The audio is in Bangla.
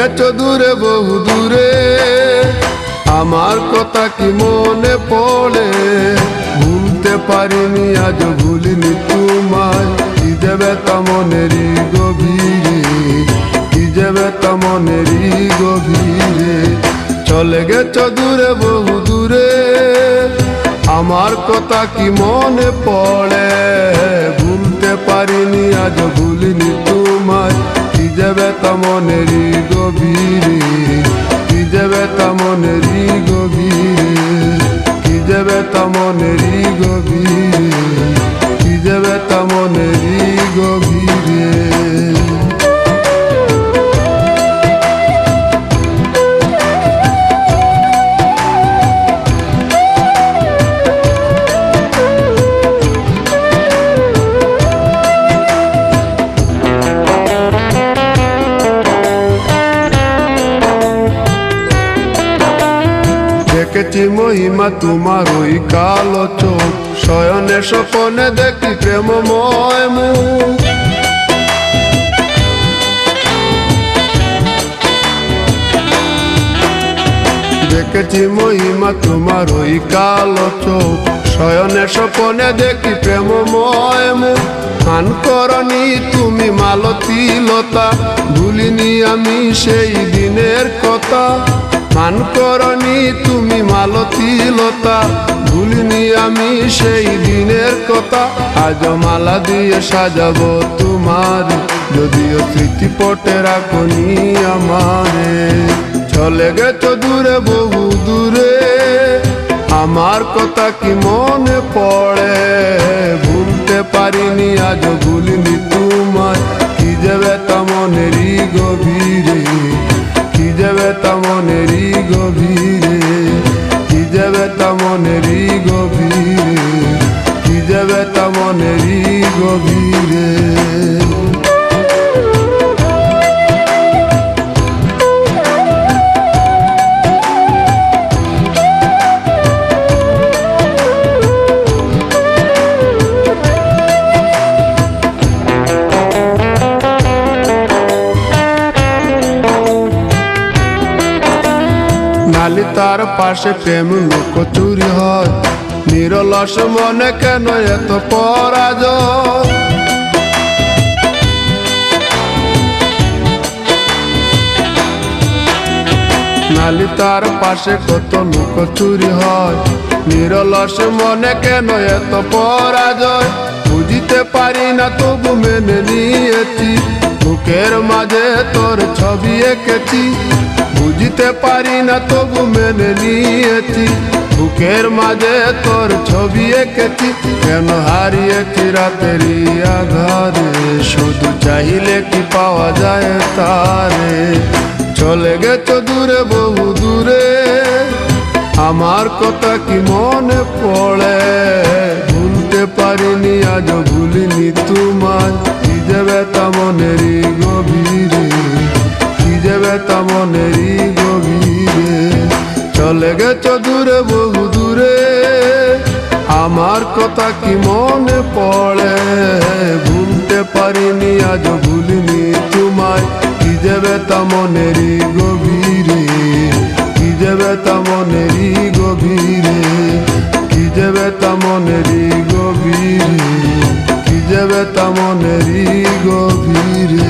গেছো দূরে বহু দূরে, আমার কথা কি মনে পড়ে? ভুলতে পারিনি আজ ভুলিনি তোমায়, কি যে ব্যথা মনেরই গভীরে, কি যে ব্যথা মনেরই গভীরে। চলে গেছো দূরে বহু দূরে, আমার কথা কি মনে পড়ে? ভুলতে পারিনি আজ ভুলিনি তোমায়, কি যে ব্যথা মনেরই গভীরে, কি যে ব্যথা মনেরই গভীরে, কি যে ব্যথা মনেরই গভীরে, কি যে ব্যথা মনেরই গভীরে। দেখেছি মহিমা তোমার ওই কালো চোখ, শয়নে স্বপনে দেখি প্রেমময় মুখ। দেখেছি মহিমা তোমার ওই কালো চোখ, শয়নে স্বপনে দেখি প্রেমময় মুখ। মান করনি তুমি মালতী লতা, ভুলিনি আমি সেই দিনের কথা। মান করনি তুমি মালতী লতা, ভুলিনি আমি সেই দিনের কথা। আজ মালা দিয়ে সাজাবো তোমার, যদিও স্মৃতিপটে রাখনি আমারে। চলে গেছো দূরে বহু দূরে, আমার কথা কি মনে পড়ে? ভুলতে পারিনি আজ ভুলিনি তোমায়, কি যে ব্যথা মনেরই গভীরে, কি যে ব্যথা মনেরই গভীরে, কি যে ব্যথা মনেরই গভীরে, কি যে ব্যথা মনেরই গভীরে। নালি তার পাশে প্রেম লুকোচুরি হয়, নিরলস মনে কেন এত পরাজয়? নালি তার পাশে কত লুকোচুরি হয়, নিরলস মনে কেন এত পরাজয়? বুঝিতে পারি না তবু মেনে নিয়েছি, বুকের মাঝে তোর ছবি এঁকেছি। বুঝতে পারি না তবু মেনে নিয়েছি, বুকের মাঝে তোর ছবি এঁকেছি। কেন হারিয়েছি রাতেরই আধারে, শুধু চাইলে কি পাওয়া যায় তারে? চলে গেছো দূরে বহু দূরে, আমার কথা কি মনে পড়ে? ভুলতে পারিনি আজ ভুলিনি তোমায়, কি যে ব্যথা মনেরই গভীরে, কি যে ব্যথা মনেরই গভীরে। চলে গেছো দূরে বহু দূরে, আমার কথা কি মনে পড়ে? ভুলতে পারিনি আজ ভুলিনি তোমায়, কি যে ব্যথা মনেরই গভীরে, কি যে ব্যথা মনেরই গভীরে, কি যে ব্যথা মনেরই গভীরে, কি যে ব্যথা মনেরই গভীরে।